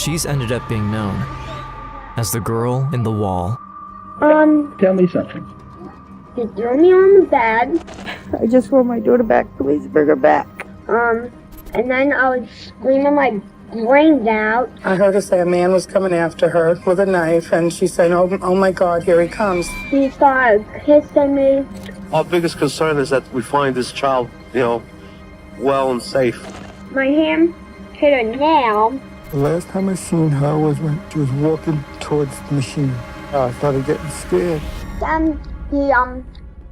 She's ended up being known as the girl in the wall. Tell me something. He threw me on the bed. I just want my daughter back. Please bring her back. And then I was screaming my brains out. I heard her say a man was coming after her with a knife, and she said, oh my God, here he comes. He started kissing me. Our biggest concern is that we find this child, well and safe. My hand hit a nail. The last time I seen her was when she was walking towards the machine. I started getting scared. Then he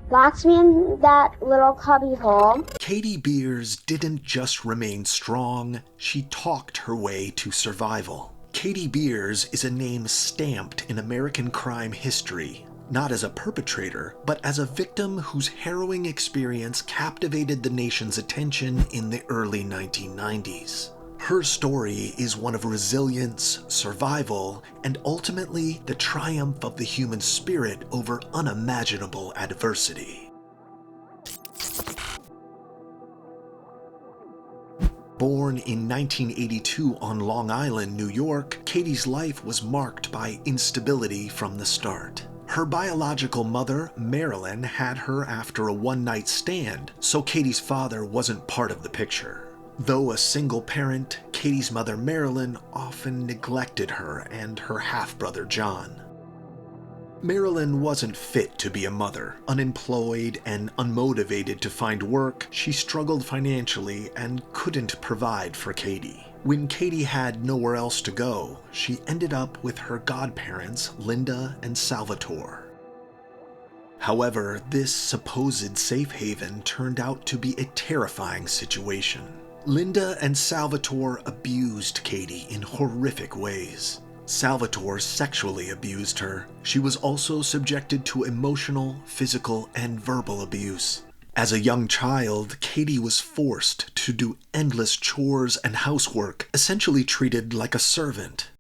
locked me in that little cubby hole. Katie Beers didn't just remain strong, she talked her way to survival. Katie Beers is a name stamped in American crime history, not as a perpetrator, but as a victim whose harrowing experience captivated the nation's attention in the early 1990s. Her story is one of resilience, survival, and ultimately the triumph of the human spirit over unimaginable adversity. Born in 1982 on Long Island, New York, Katie's life was marked by instability from the start. Her biological mother, Marilyn, had her after a one-night stand, so Katie's father wasn't part of the picture. Though a single parent, Katie's mother Marilyn often neglected her and her half-brother John. Marilyn wasn't fit to be a mother. Unemployed and unmotivated to find work, she struggled financially and couldn't provide for Katie. When Katie had nowhere else to go, she ended up with her godparents, Linda and Salvatore. However, this supposed safe haven turned out to be a terrifying situation. Linda and Salvatore abused Katie in horrific ways. Salvatore sexually abused her. She was also subjected to emotional, physical, and verbal abuse. As a young child, Katie was forced to do endless chores and housework, essentially treated like a servant.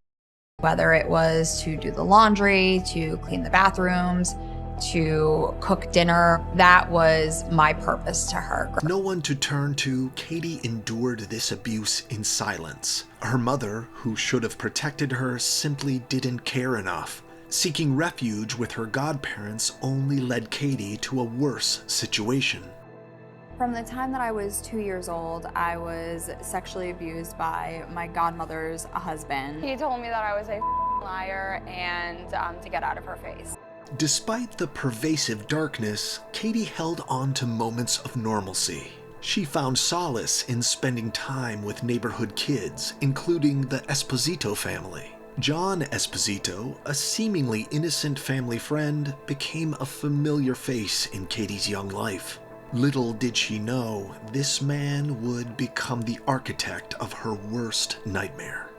Whether it was to do the laundry, to clean the bathrooms, to cook dinner, that was my purpose to her. No one to turn to, Katie endured this abuse in silence. Her mother, who should have protected her, simply didn't care enough. Seeking refuge with her godparents only led Katie to a worse situation. From the time that I was 2 years old, I was sexually abused by my godmother's husband. He told me that I was a liar and to get out of her face. Despite the pervasive darkness, Katie held on to moments of normalcy. She found solace in spending time with neighborhood kids, including the Esposito family. John Esposito, a seemingly innocent family friend, became a familiar face in Katie's young life. Little did she know, this man would become the architect of her worst nightmare.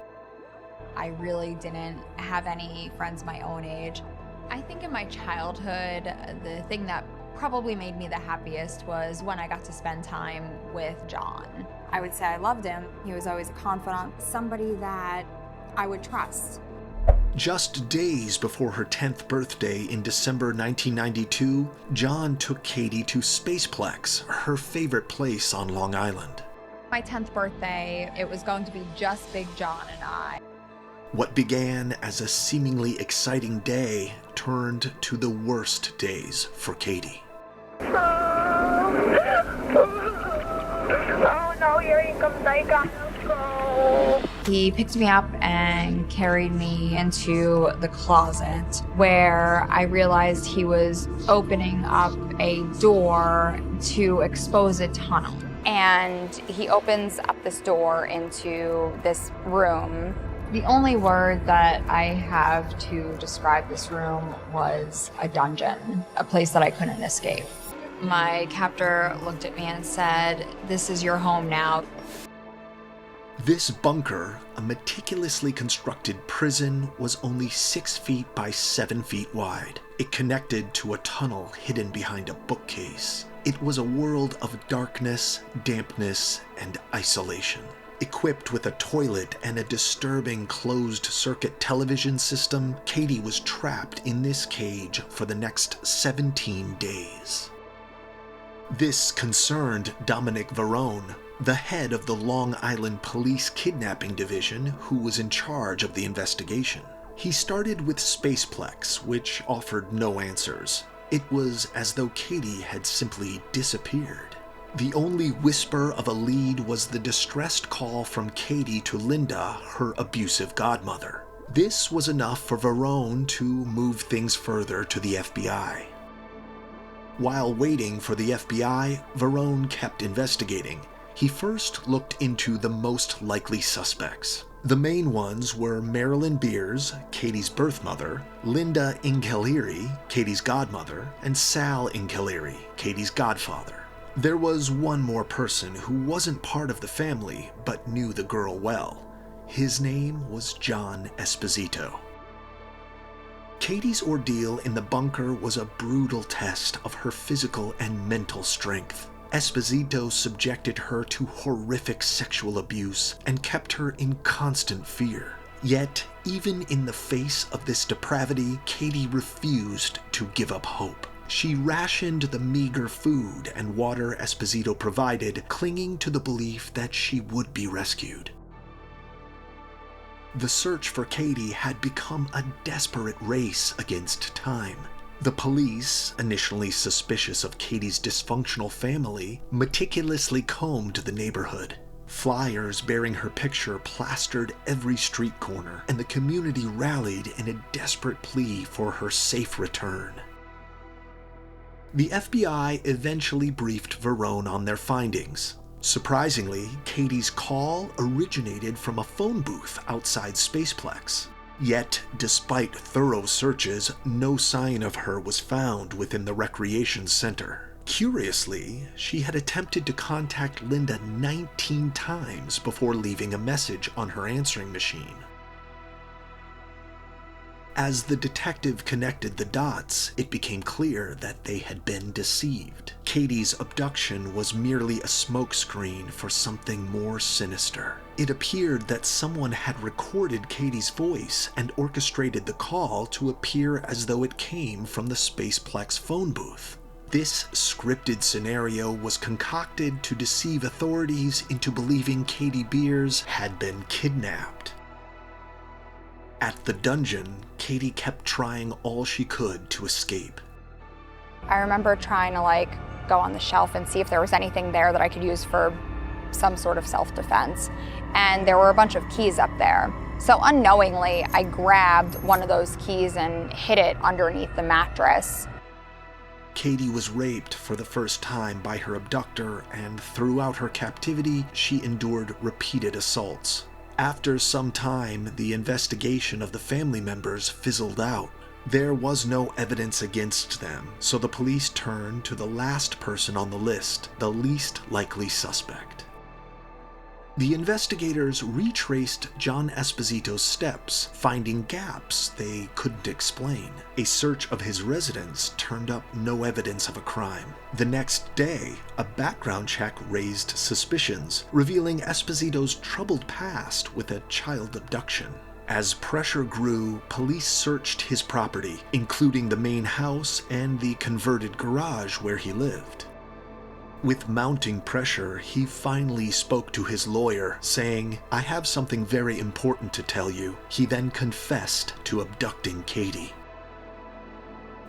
I really didn't have any friends my own age. I think in my childhood, the thing that probably made me the happiest was when I got to spend time with John. I would say I loved him. He was always a confidant, somebody that I would trust. Just days before her 10th birthday in December 1992, John took Katie to Spaceplex, her favorite place on Long Island. My 10th birthday, it was going to be just Big John and I. What began as a seemingly exciting day turned to the worst days for Katie. Oh no, here he comes, I got to go. He picked me up and carried me into the closet where I realized he was opening up a door to expose a tunnel. And he opens up this door into this room. The only word that I have to describe this room was a dungeon, a place that I couldn't escape. My captor looked at me and said, "This is your home now." This bunker, a meticulously constructed prison, was only 6 feet by 7 feet wide. It connected to a tunnel hidden behind a bookcase. It was a world of darkness, dampness, and isolation. Equipped with a toilet and a disturbing closed-circuit television system, Katie was trapped in this cage for the next 17 days. This concerned Dominic Varone, the head of the Long Island Police Kidnapping Division, who was in charge of the investigation. He started with Spaceplex, which offered no answers. It was as though Katie had simply disappeared. The only whisper of a lead was the distressed call from Katie to Linda, her abusive godmother. This was enough for Verone to move things further to the FBI. While waiting for the FBI, Verone kept investigating. He first looked into the most likely suspects. The main ones were Marilyn Beers, Katie's birth mother, Linda Inghilleri, Katie's godmother, and Sal Inghilleri, Katie's godfather. There was one more person who wasn't part of the family but knew the girl well. His name was John Esposito. Katie's ordeal in the bunker was a brutal test of her physical and mental strength. Esposito subjected her to horrific sexual abuse and kept her in constant fear. Yet, even in the face of this depravity, Katie refused to give up hope. She rationed the meager food and water Esposito provided, clinging to the belief that she would be rescued. The search for Katie had become a desperate race against time. The police, initially suspicious of Katie's dysfunctional family, meticulously combed the neighborhood. Flyers bearing her picture plastered every street corner, and the community rallied in a desperate plea for her safe return. The FBI eventually briefed Verone on their findings. Surprisingly, Katie's call originated from a phone booth outside Spaceplex. Yet, despite thorough searches, no sign of her was found within the recreation center. Curiously, she had attempted to contact Linda 19 times before leaving a message on her answering machine. As the detective connected the dots, it became clear that they had been deceived. Katie's abduction was merely a smokescreen for something more sinister. It appeared that someone had recorded Katie's voice and orchestrated the call to appear as though it came from the Spaceplex phone booth. This scripted scenario was concocted to deceive authorities into believing Katie Beers had been kidnapped. At the dungeon, Katie kept trying all she could to escape. I remember trying to go on the shelf and see if there was anything there that I could use for some sort of self-defense. And there were a bunch of keys up there. So unknowingly, I grabbed one of those keys and hid it underneath the mattress. Katie was raped for the first time by her abductor, and throughout her captivity, she endured repeated assaults. After some time, the investigation of the family members fizzled out. There was no evidence against them, so the police turned to the last person on the list, the least likely suspect. The investigators retraced John Esposito's steps, finding gaps they couldn't explain. A search of his residence turned up no evidence of a crime. The next day, a background check raised suspicions, revealing Esposito's troubled past with a child abduction. As pressure grew, police searched his property, including the main house and the converted garage where he lived. With mounting pressure, he finally spoke to his lawyer, saying, "I have something very important to tell you." He then confessed to abducting Katie.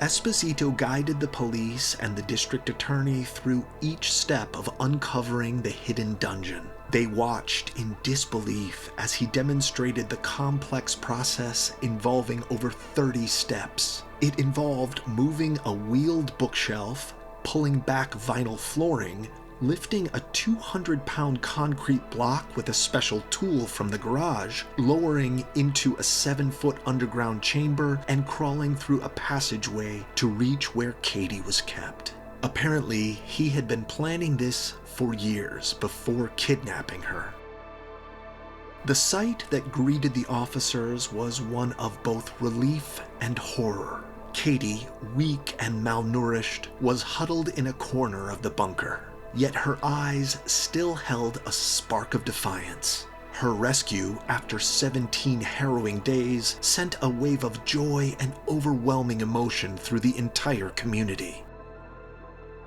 Esposito guided the police and the district attorney through each step of uncovering the hidden dungeon. They watched in disbelief as he demonstrated the complex process involving over 30 steps. It involved moving a wheeled bookshelf, pulling back vinyl flooring, lifting a 200-pound concrete block with a special tool from the garage, lowering into a 7-foot underground chamber, and crawling through a passageway to reach where Katie was kept. Apparently, he had been planning this for years before kidnapping her. The sight that greeted the officers was one of both relief and horror. Katie, weak and malnourished, was huddled in a corner of the bunker, yet her eyes still held a spark of defiance. Her rescue, after 17 harrowing days, sent a wave of joy and overwhelming emotion through the entire community.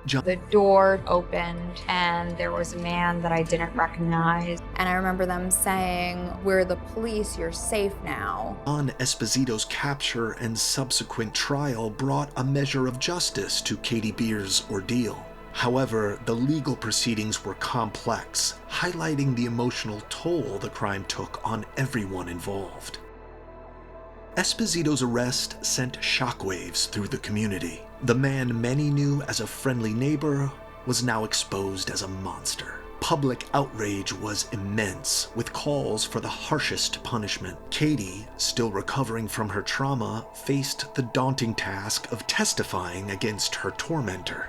The door opened and there was a man that I didn't recognize. And I remember them saying, "We're the police, you're safe now." John Esposito's capture and subsequent trial brought a measure of justice to Katie Beer's ordeal. However, the legal proceedings were complex, highlighting the emotional toll the crime took on everyone involved. Esposito's arrest sent shockwaves through the community. The man many knew as a friendly neighbor was now exposed as a monster. Public outrage was immense, with calls for the harshest punishment. Katie, still recovering from her trauma, faced the daunting task of testifying against her tormentor.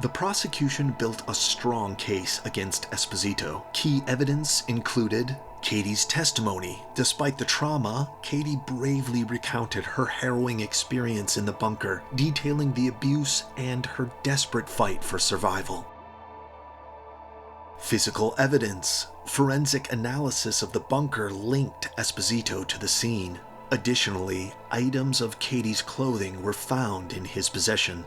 The prosecution built a strong case against Esposito. Key evidence included Katie's testimony. Despite the trauma, Katie bravely recounted her harrowing experience in the bunker, detailing the abuse and her desperate fight for survival. Physical evidence. Forensic analysis of the bunker linked Esposito to the scene. Additionally, items of Katie's clothing were found in his possession.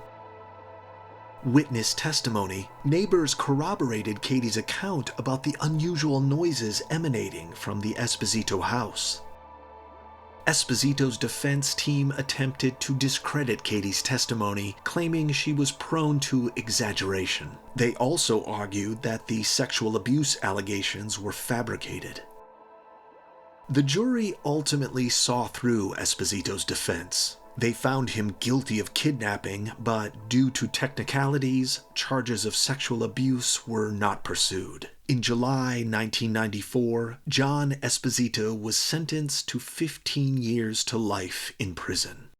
Witness testimony. Neighbors corroborated Katie's account about the unusual noises emanating from the Esposito house. Esposito's defense team attempted to discredit Katie's testimony, claiming she was prone to exaggeration. They also argued that the sexual abuse allegations were fabricated. The jury ultimately saw through Esposito's defense. They found him guilty of kidnapping, but due to technicalities, charges of sexual abuse were not pursued. In July 1994, John Esposito was sentenced to 15 years to life in prison.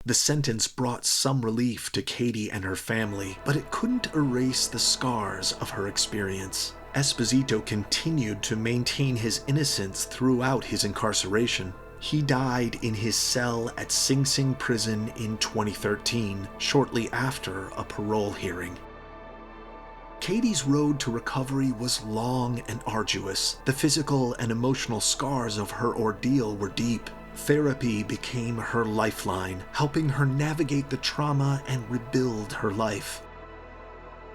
The sentence brought some relief to Katie and her family, but it couldn't erase the scars of her experience. Esposito continued to maintain his innocence throughout his incarceration. He died in his cell at Sing Sing prison in 2013, shortly after a parole hearing. Katie's road to recovery was long and arduous. The physical and emotional scars of her ordeal were deep. Therapy became her lifeline, helping her navigate the trauma and rebuild her life.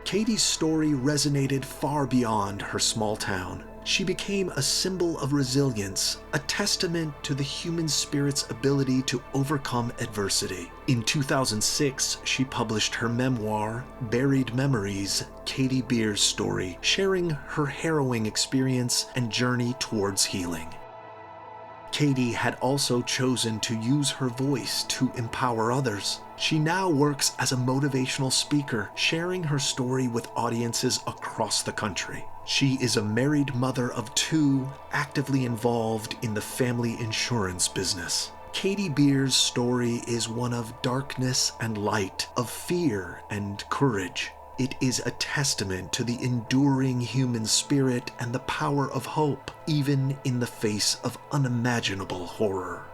Katie's story resonated far beyond her small town. She became a symbol of resilience, a testament to the human spirit's ability to overcome adversity. In 2006, she published her memoir, Buried Memories, Katie Beer's Story, sharing her harrowing experience and journey towards healing. Katie had also chosen to use her voice to empower others. She now works as a motivational speaker, sharing her story with audiences across the country. She is a married mother of 2, actively involved in the family insurance business. Katie Beer's story is one of darkness and light, of fear and courage. It is a testament to the enduring human spirit and the power of hope, even in the face of unimaginable horror.